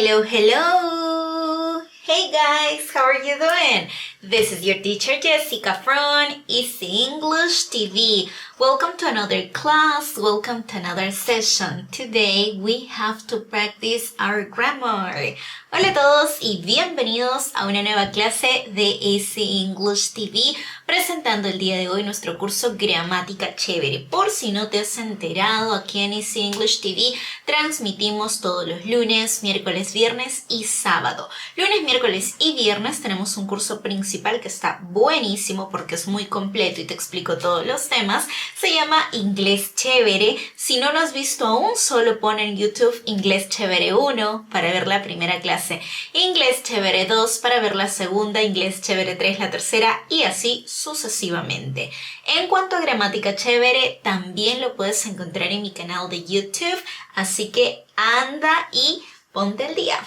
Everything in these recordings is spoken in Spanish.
Hello, hello! Hey guys, how are you doing? This is your teacher Jessica from Easy English TV. Welcome to another class, welcome to another session. Today we have to practice our grammar. Hola a todos y bienvenidos a una nueva clase de Easy English TV, presentando el día de hoy nuestro curso Gramática Chévere. Por si no te has enterado, aquí en Easy English TV transmitimos todos los lunes, miércoles, viernes y sábado. Lunes, miércoles y viernes tenemos un curso principal que está buenísimo porque es muy completo y te explico todos los temas. Se llama Inglés Chévere. Si no lo has visto aún, solo pon en YouTube Inglés Chévere 1 para ver la primera clase, Inglés Chévere 2 para ver la segunda, Inglés Chévere 3 la tercera y así sucesivamente. En cuanto a Gramática Chévere, también lo puedes encontrar en mi canal de YouTube, así que anda y ponte al día.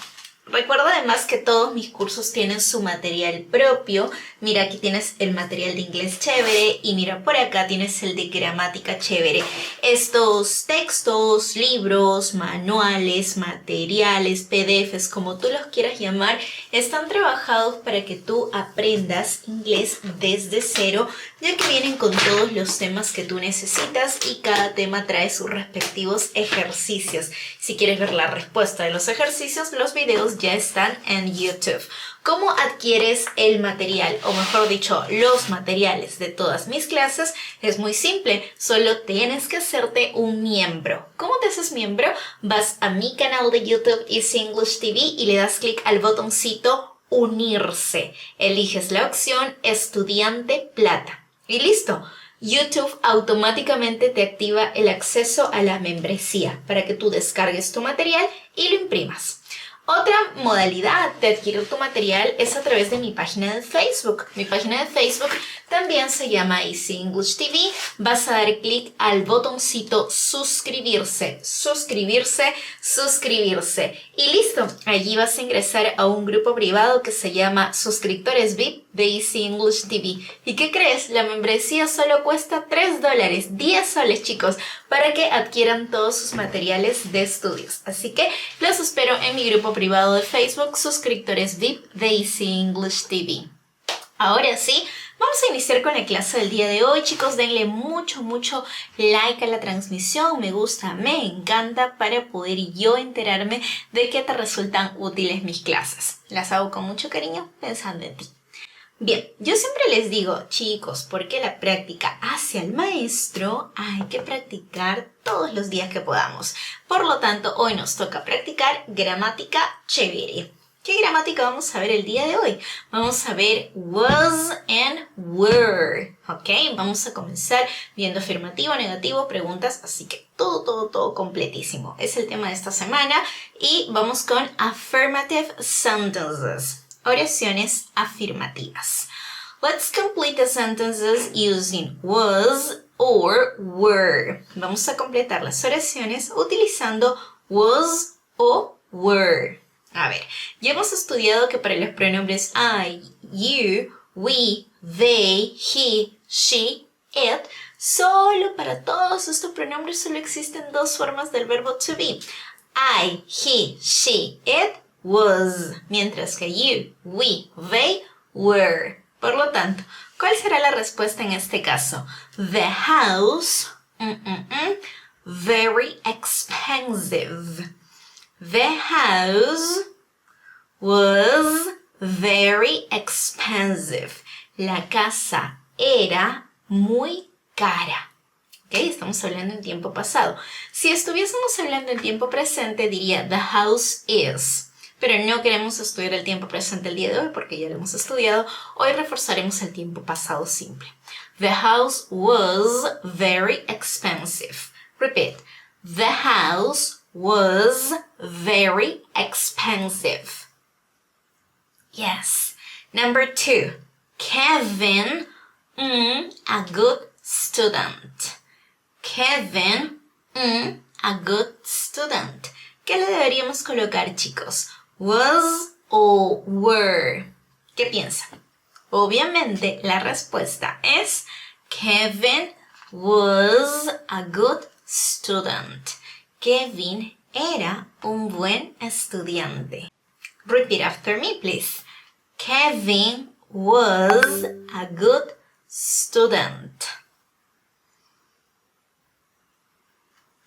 Recuerda además que todos mis cursos tienen su material propio. Mira, aquí tienes el material de Inglés Chévere y mira, por acá tienes el de Gramática Chévere. Estos textos, libros, manuales, materiales, PDFs, como tú los quieras llamar, están trabajados para que tú aprendas inglés desde cero, ya que vienen con todos los temas que tú necesitas y cada tema trae sus respectivos ejercicios. Si quieres ver la respuesta de los ejercicios, los videos ya están en YouTube. ¿Cómo adquieres el material? O mejor dicho, los materiales de todas mis clases. Es muy simple, solo tienes que hacerte un miembro. ¿Cómo te haces miembro? Vas a mi canal de YouTube Easy English TV y le das clic al botoncito unirse. Eliges la opción estudiante plata. Y listo. YouTube automáticamente te activa el acceso a la membresía para que tú descargues tu material y lo imprimas. Otra modalidad de adquirir tu material es a través de mi página de Facebook. Mi página de Facebook también se llama Easy English TV. Vas a dar clic al botoncito suscribirse, suscribirse, suscribirse. Y listo, allí vas a ingresar a un grupo privado que se llama Suscriptores VIP de Easy English TV. ¿Y qué crees? La membresía solo cuesta $3, 10 soles, chicos, para que adquieran todos sus materiales de estudios. Así que los espero en mi grupo privado de Facebook, Suscriptores VIP de Easy English TV. Ahora sí, vamos a iniciar con la clase del día de hoy. Chicos, denle mucho like a la transmisión, me gusta, me encanta para poder yo enterarme de que te resultan útiles mis clases. Las hago con mucho cariño pensando en ti. Bien, yo siempre les digo, chicos, porque la práctica hace al maestro, hay que practicar todos los días que podamos. Por lo tanto, hoy nos toca practicar gramática chévere. ¿Qué gramática vamos a ver el día de hoy? Vamos a ver was and were, ¿ok? Vamos a comenzar viendo afirmativo, negativo, preguntas, así que todo completísimo. Es el tema de esta semana y vamos con affirmative sentences. Oraciones afirmativas. Let's complete the sentences using was or were. Vamos a completar las oraciones utilizando was o were. A ver, ya hemos estudiado que para los pronombres I, you, we, they, he, she, it, solo para todos estos pronombres solo existen dos formas del verbo to be. I, he, she, it, was, mientras que you, we, they, were. Por lo tanto, ¿cuál será la respuesta en este caso? The house, very expensive. The house was very expensive. La casa era muy cara. ¿Ok? Estamos hablando en tiempo pasado. Si estuviésemos hablando en tiempo presente, diría the house is. Pero no queremos estudiar el tiempo presente el día de hoy porque ya lo hemos estudiado. Hoy reforzaremos el tiempo pasado simple. The house was very expensive. Repeat. The house was very expensive. Yes. Number 2. Kevin, a good student. Kevin, a good student. ¿Qué le deberíamos colocar, chicos? Was o were. ¿Qué piensan? Obviamente la respuesta es Kevin was a good student. Kevin era un buen estudiante. Repeat after me, please. Kevin was a good student.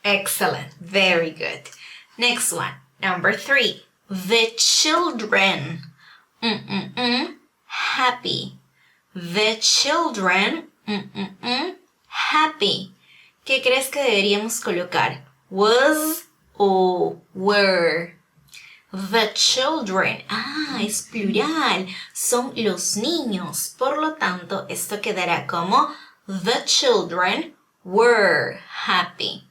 Excellent. Very good. Next one. Number 3. The children. Happy. The children. Happy. ¿Qué crees que deberíamos colocar? Was o were? The children. Es plural. Son los niños. Por lo tanto, esto quedará como the children were happy.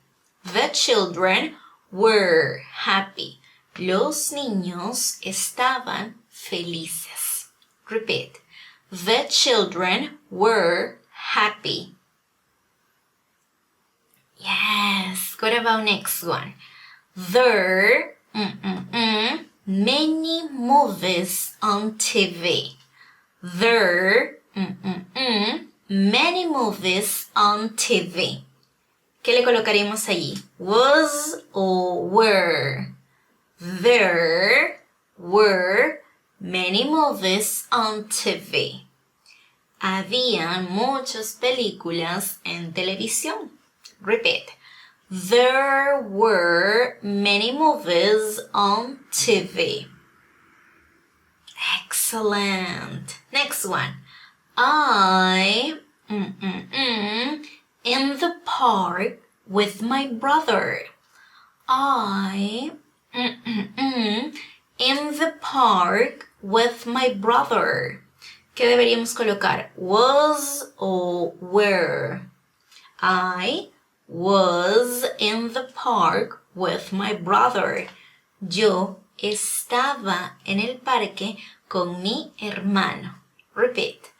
The children were happy. Los niños estaban felices. Repeat. The children were happy. Yes. What about next one? There many movies on TV. There many movies on TV. ¿Qué le colocaremos allí? Was o were? There were many movies on TV. Habían muchas películas en televisión. Repeat. There were many movies on TV. Excellent. Next one. I in the park with my brother. I in the park with my brother. ¿Qué deberíamos colocar? Was o were? I was in the park with my brother. Yo estaba en el parque con mi hermano. Repeat.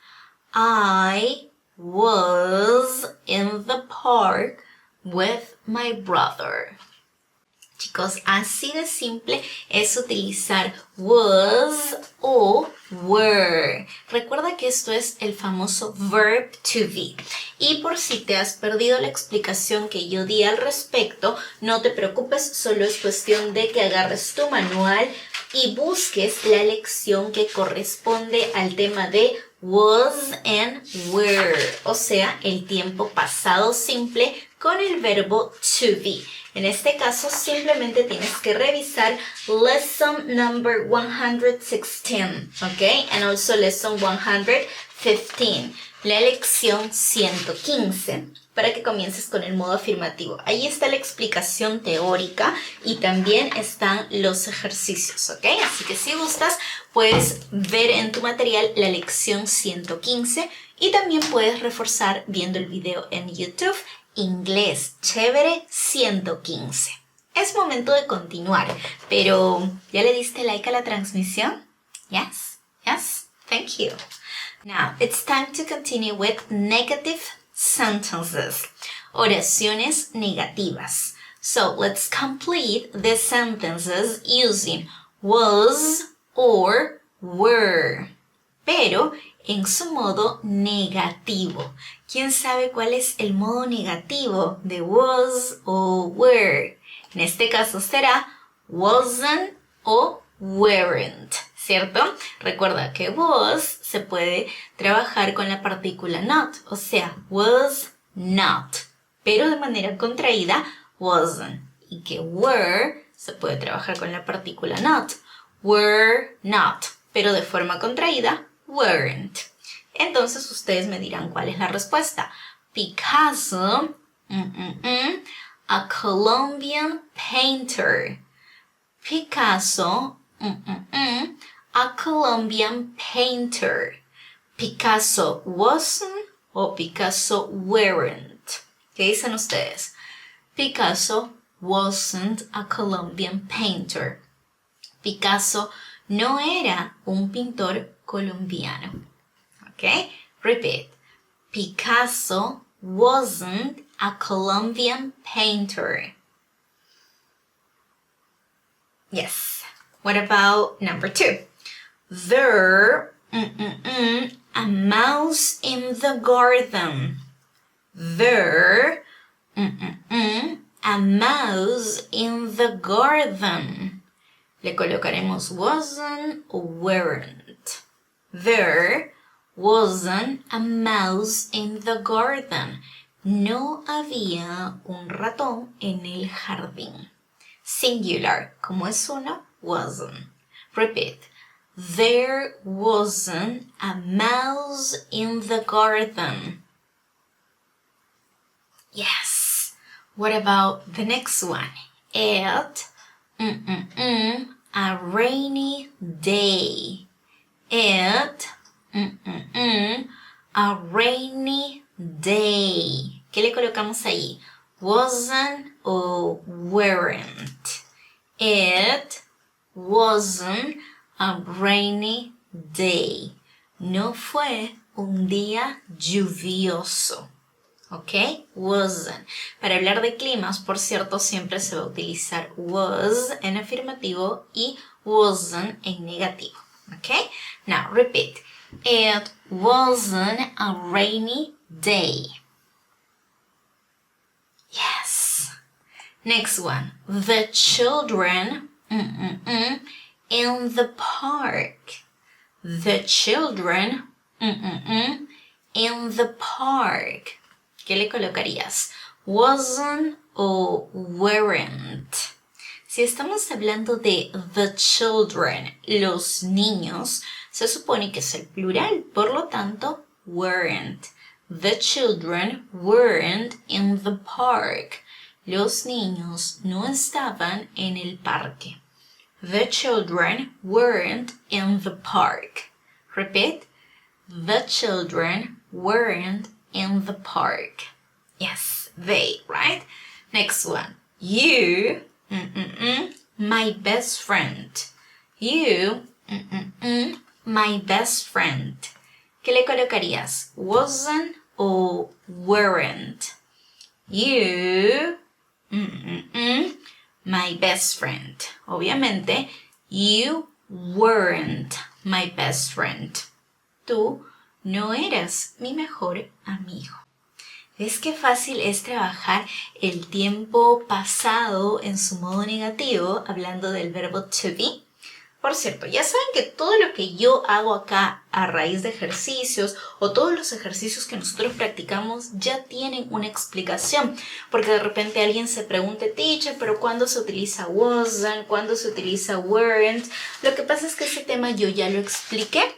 I was in the park with my brother. Chicos, así de simple es utilizar was o were. Recuerda que esto es el famoso verb to be. Y por si te has perdido la explicación que yo di al respecto, no te preocupes, solo es cuestión de que agarres tu manual y busques la lección que corresponde al tema de was and were, o sea, el tiempo pasado simple con el verbo to be. En este caso, simplemente tienes que revisar lesson number 116, ¿ok? And also lesson 115, la lección 115, para que comiences con el modo afirmativo. Ahí está la explicación teórica y también están los ejercicios, ¿ok? Así que si gustas, puedes ver en tu material la lección 115 y también puedes reforzar viendo el video en YouTube. Inglés chévere 115. Es momento de continuar, pero ¿ya le diste like a la transmisión? Yes? Yes? Thank you. Now, it's time to continue with negative sentences. Oraciones negativas. So, let's complete the sentences using was or were. Pero en su modo negativo. ¿Quién sabe cuál es el modo negativo de was o were? En este caso será wasn't o weren't, ¿cierto? Recuerda que was se puede trabajar con la partícula not, o sea, was not, pero de manera contraída, wasn't. Y que were se puede trabajar con la partícula not, were not, pero de forma contraída, weren't. Entonces ustedes me dirán cuál es la respuesta. Picasso, a Colombian painter. Picasso, a Colombian painter. Picasso wasn't o Picasso weren't. ¿Qué dicen ustedes? Picasso wasn't a Colombian painter. Picasso no era un pintor colombiano. Okay? Repeat. Picasso wasn't a Colombian painter. Yes. What about number 2? There, a mouse in the garden. There, a mouse in the garden. Le colocaremos wasn't o weren't. There wasn't a mouse in the garden. No había un ratón en el jardín. Singular, como es uno, wasn't. Repeat. There wasn't a mouse in the garden. Yes. What about the next one? It, a rainy day. It, a rainy day. ¿Qué le colocamos ahí? Wasn't o weren't. It wasn't a rainy day. No fue un día lluvioso. ¿Ok? Wasn't. Para hablar de climas, por cierto, siempre se va a utilizar was en afirmativo y wasn't en negativo. ¿Ok? Now, repeat. It wasn't a rainy day. Yes. Next one. The children in the park. The children in the park. ¿Qué le colocarías? Wasn't o weren't. Si estamos hablando de the children, los niños, se supone que es el plural, por lo tanto, weren't. The children weren't in the park. Los niños no estaban en el parque. The children weren't in the park. Repeat. The children weren't in the park. Yes, they, right? Next one. You, my best friend. You, my best friend. ¿Qué le colocarías? Wasn't o weren't? You, my best friend. Obviamente, you weren't my best friend. Tú no eras mi mejor amigo. ¿Ves qué fácil es trabajar el tiempo pasado en su modo negativo hablando del verbo to be? Por cierto, ya saben que todo lo que yo hago acá a raíz de ejercicios o todos los ejercicios que nosotros practicamos ya tienen una explicación. Porque de repente alguien se pregunte, teacher, pero ¿cuándo se utiliza wasn't? ¿Cuándo se utiliza weren't? Lo que pasa es que ese tema yo ya lo expliqué.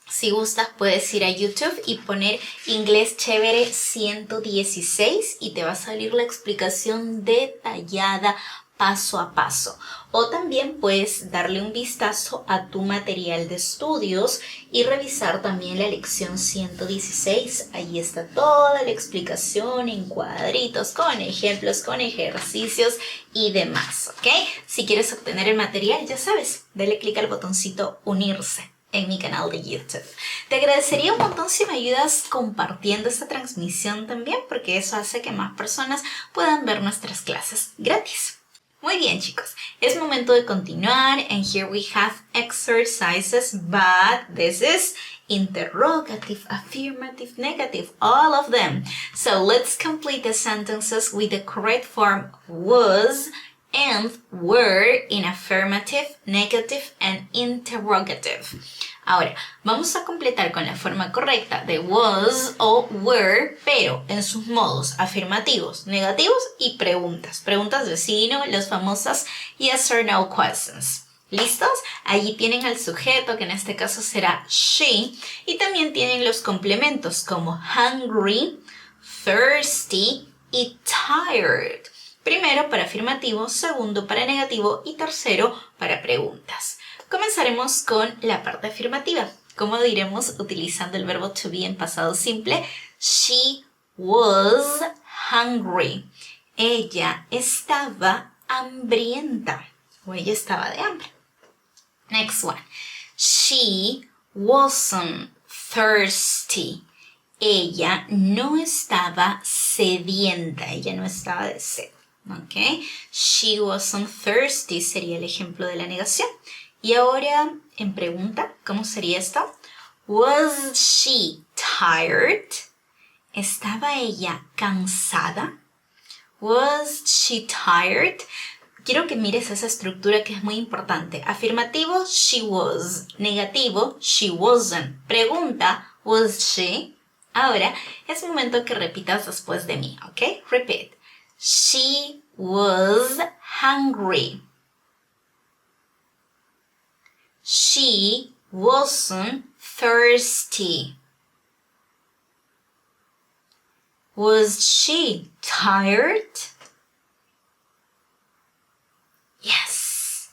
Si gustas puedes ir a YouTube y poner Inglés Chévere 116 y te va a salir la explicación detallada paso a paso. O también puedes darle un vistazo a tu material de estudios y revisar también la lección 116. Ahí está toda la explicación en cuadritos, con ejemplos, con ejercicios y demás, ¿ok? Si quieres obtener el material, ya sabes, dale clic al botoncito unirse en mi canal de YouTube. Te agradecería un montón si me ayudas compartiendo esta transmisión también, porque eso hace que más personas puedan ver nuestras clases gratis. Muy bien, chicos, es momento de continuar, and here we have exercises, but this is interrogative, affirmative, negative, all of them. So let's complete the sentences with the correct form was and were in affirmative, negative, and interrogative. Ahora, vamos a completar con la forma correcta de was o were, pero en sus modos afirmativos, negativos y preguntas. Preguntas de sí y no, las famosas yes or no questions. ¿Listos? Allí tienen al sujeto, que en este caso será she, y también tienen los complementos como hungry, thirsty y tired. Primero para afirmativo, segundo para negativo y tercero para preguntas. Comenzaremos con la parte afirmativa. ¿Cómo diremos utilizando el verbo to be en pasado simple? She was hungry. Ella estaba hambrienta o ella estaba de hambre. Next one. She wasn't thirsty. Ella no estaba sedienta. Ella no estaba de sed. ¿Ok? She wasn't thirsty sería el ejemplo de la negación. Y ahora, en pregunta, ¿cómo sería esto? Was she tired? ¿Estaba ella cansada? Was she tired? Quiero que mires esa estructura que es muy importante. Afirmativo, she was. Negativo, she wasn't. Pregunta, was she? Ahora, es momento que repitas después de mí, ¿ok? Repeat. She was hungry. She wasn't thirsty. Was she tired? Yes.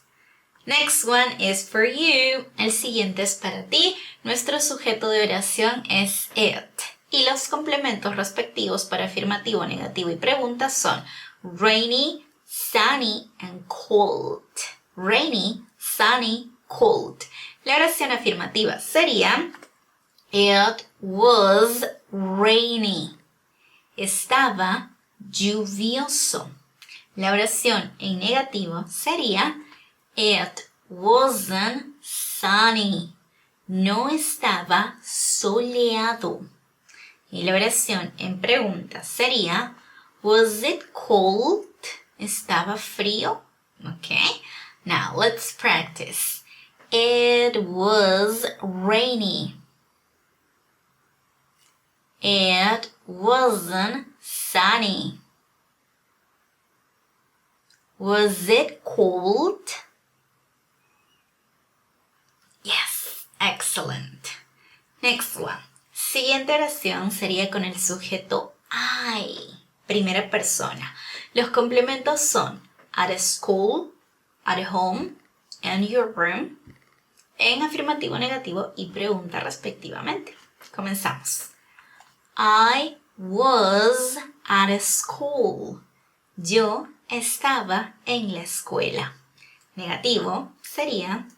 Next one is for you. El siguiente es para ti. Nuestro sujeto de oración es it. Y los complementos respectivos para afirmativo, negativo y pregunta son rainy, sunny, and cold. Rainy, sunny, cold. La oración afirmativa sería it was rainy. Estaba lluvioso. La oración en negativo sería it wasn't sunny. No estaba soleado. Y la oración en pregunta sería was it cold? ¿Estaba frío? Okay. Now let's practice. It was rainy. It wasn't sunny. Was it cold? Yes, excellent. Next one. Siguiente oración sería con el sujeto I, primera persona. Los complementos son at school, at home, and your room, en afirmativo, negativo y pregunta respectivamente. Comenzamos. I was at school. Yo estaba en la escuela. Negativo sería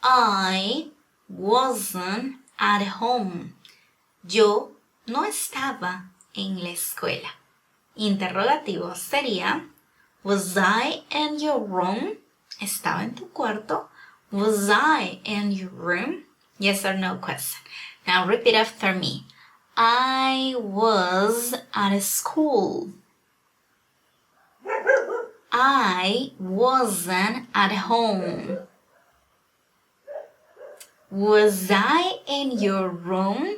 I wasn't at home. Yo no estaba en la escuela. Interrogativo sería was I in your room? ¿Estaba en tu cuarto? Was I in your room? Yes or no question. Now repeat after me. I was at school. I wasn't at home. Was I in your room?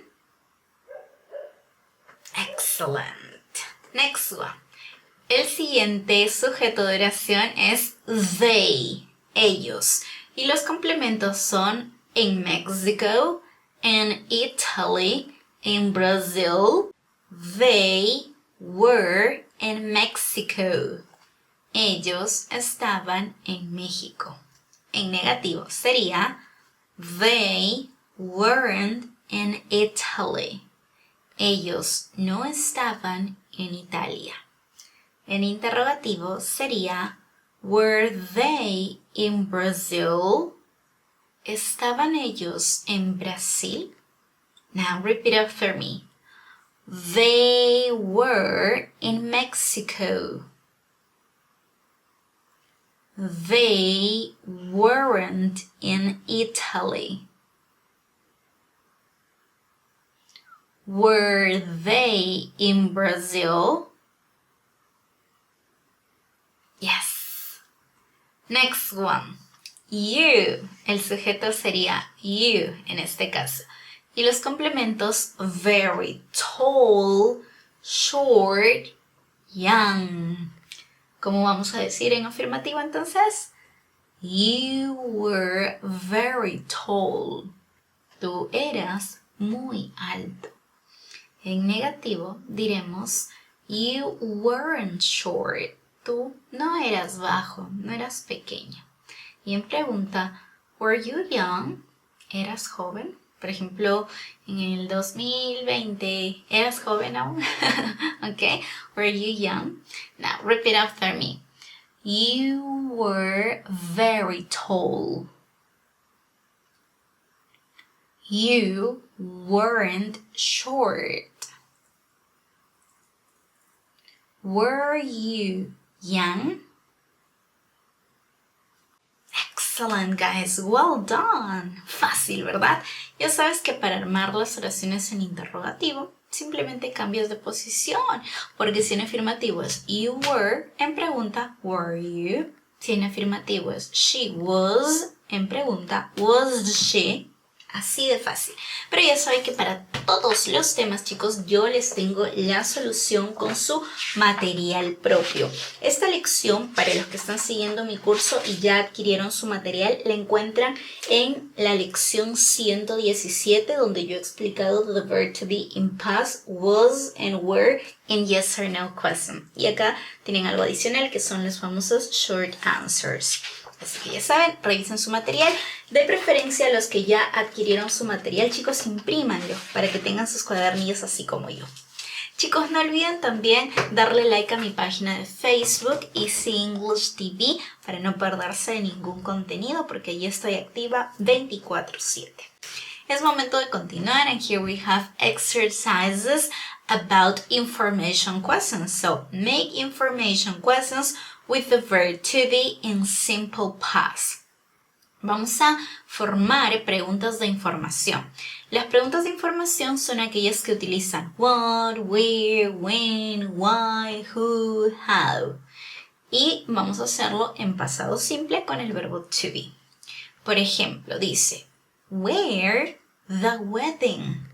Excellent. Next one. El siguiente sujeto de oración es they, ellos. Y los complementos son in Mexico, in Italy, in Brazil. They were in Mexico. Ellos estaban en México. En negativo sería they weren't in Italy. Ellos no estaban en Italia. En interrogativo sería were they in Brazil? ¿Estaban ellos en Brasil? Now repeat after me. They were in Mexico. They weren't in Italy. Were they in Brazil? Yes. Next one. You. El sujeto sería you en este caso. Y los complementos very tall, short, young. ¿Cómo vamos a decir en afirmativo entonces? You were very tall. Tú eras muy alto. En negativo diremos you weren't short. Tú no eras bajo, no eras pequeño. Y en pregunta, were you young? ¿Eras joven? Por ejemplo, en el 2020, ¿eras joven aún? Okay, were you young? Now, repeat after me. You were very tall. You weren't short. Were you young? Excellent, guys. Well done. Fácil, ¿verdad? Ya sabes que para armar las oraciones en interrogativo, simplemente cambias de posición, porque si en afirmativo es you were, en pregunta were you. Si en afirmativo es she was, en pregunta was she. Así de fácil. Pero ya saben que para todos los temas, chicos, yo les tengo la solución con su material propio. Esta lección, para los que están siguiendo mi curso y ya adquirieron su material, la encuentran en la lección 117, donde yo he explicado the verb to be in past, was and were in yes or no question. Y acá tienen algo adicional que son los famosos short answers. Así que ya saben, revisen su material. De preferencia, los que ya adquirieron su material, chicos, imprímanlo para que tengan sus cuadernillos así como yo. Chicos, no olviden también darle like a mi página de Facebook, Easy English TV, para no perderse de ningún contenido, porque allí estoy activa 24/7. Es momento de continuar, and here we have exercises about information questions. So, make information questions with the verb to be in simple past. Vamos a formar preguntas de información. Las preguntas de información son aquellas que utilizan what, where, when, why, who, how. Y vamos a hacerlo en pasado simple con el verbo to be. Por ejemplo, dice, where the wedding?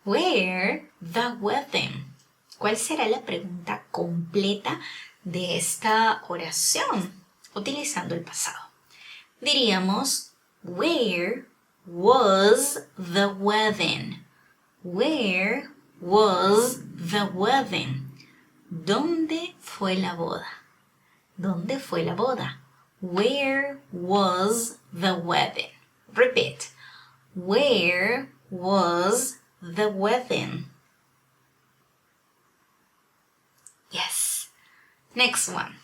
Where the wedding? ¿Cuál será la pregunta completa de esta oración utilizando el pasado? Diríamos, where was the wedding? Where was the wedding? ¿Dónde fue la boda? ¿Dónde fue la boda? Where was the wedding? Repeat. Where was the wedding? Yes. Next one.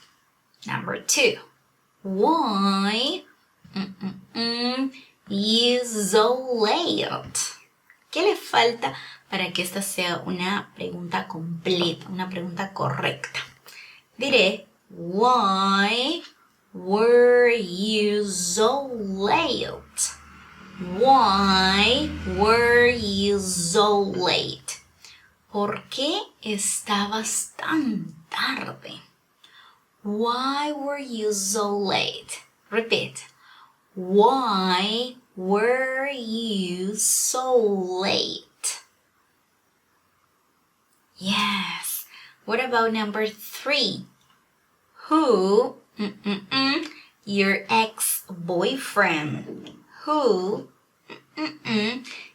Number 2. Why you so late? ¿Qué le falta para que esta sea una pregunta completa, una pregunta correcta? Diré, why were you so late? Why were you so late? ¿Por qué estabas tan tarde? Why were you so late? Repeat. Why were you so late? Yes. What about number 3? Who? Your ex-boyfriend. Who?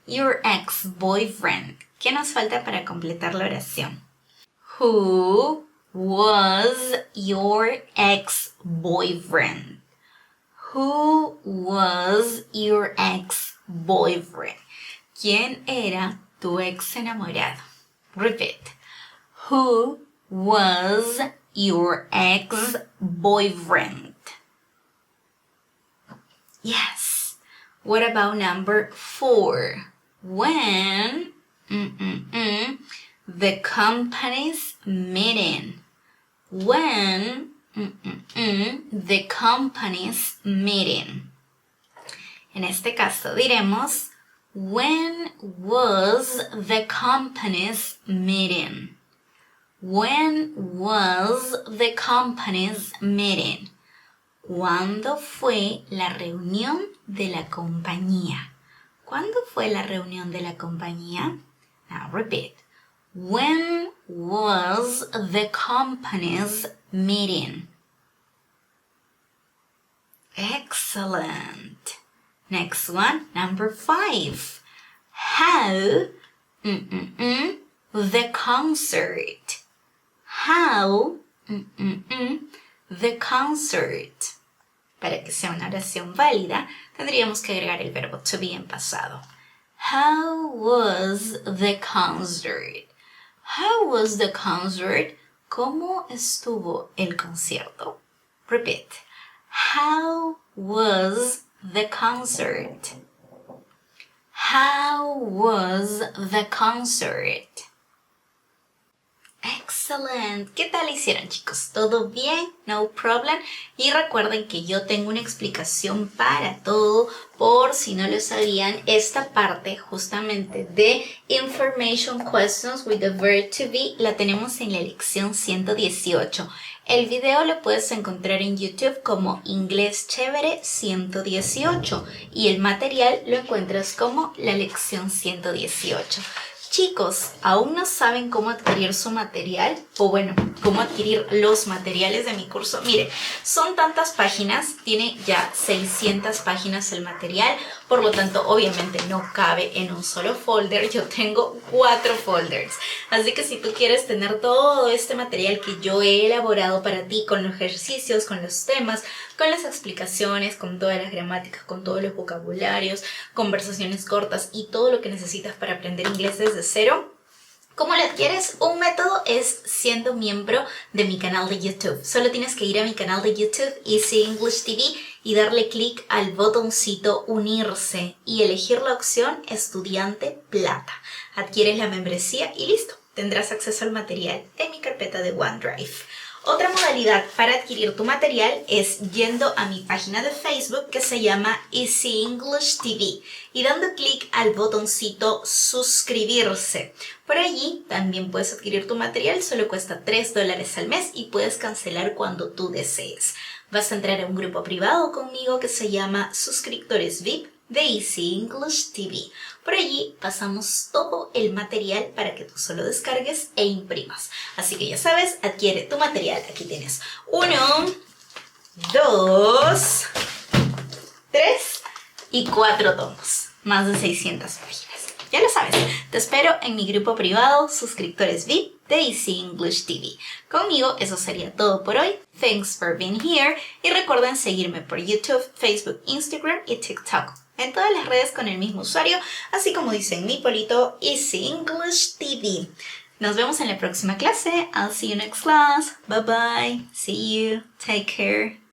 Your ex-boyfriend. ¿Qué nos falta para completar la oración? Who was your ex-boyfriend? Who was your ex-boyfriend? ¿Quién era tu ex enamorado? Repeat. Who was your ex-boyfriend? Yes. What about number 4? When the company's meeting. When the company's meeting. En este caso diremos, when was the company's meeting? When was the company's meeting? ¿Cuándo fue la reunión de la compañía? ¿Cuándo fue la reunión de la compañía? Now repeat. When was the company's meeting? Excellent. Next one, number 5. How the concert. How the concert. Para que sea una oración válida, tendríamos que agregar el verbo to be en pasado. How was the concert? How was the concert? ¿Cómo estuvo el concierto? Repeat. How was the concert? How was the concert? Excellent. Excellent. ¿Qué tal hicieron, chicos? ¿Todo bien? No problem. Y recuerden que yo tengo una explicación para todo. Por si no lo sabían, esta parte justamente de Information Questions with the verb to be la tenemos en la lección 118. El video lo puedes encontrar en YouTube como Inglés Chévere 118 y el material lo encuentras como la lección 118. Chicos, ¿aún no saben cómo adquirir su material? O bueno, cómo adquirir los materiales de mi curso. Miren, son tantas páginas, tiene ya 600 páginas el material, por lo tanto, obviamente no cabe en un solo folder. Yo tengo 4 folders. Así que si tú quieres tener todo este material que yo he elaborado para ti, con los ejercicios, con los temas, con las explicaciones, con todas las gramáticas, con todos los vocabularios, conversaciones cortas y todo lo que necesitas para aprender inglés desde cero, ¿cómo lo adquieres? Un método es siendo miembro de mi canal de YouTube. Solo tienes que ir a mi canal de YouTube, Easy English TV, y darle clic al botoncito unirse y elegir la opción Estudiante Plata. Adquieres la membresía y listo. Tendrás acceso al material en mi carpeta de OneDrive. Otra modalidad para adquirir tu material es yendo a mi página de Facebook que se llama Easy English TV y dando clic al botoncito suscribirse. Por allí también puedes adquirir tu material, solo cuesta $3 al mes y puedes cancelar cuando tú desees. Vas a entrar a un grupo privado conmigo que se llama Suscriptores VIP de Easy English TV. Por allí pasamos todo el material para que tú solo descargues e imprimas. Así que ya sabes, adquiere tu material. Aquí tienes 1, 2, 3 y 4 tomos. Más de 600 páginas. Ya lo sabes, te espero en mi grupo privado, Suscriptores VIP de Easy English TV. Conmigo eso sería todo por hoy. Thanks for being here. Y recuerden seguirme por YouTube, Facebook, Instagram y TikTok. En todas las redes con el mismo usuario, así como dice en mi polito, Easy English TV. Nos vemos en la próxima clase. I'll see you next class. Bye bye. See you. Take care.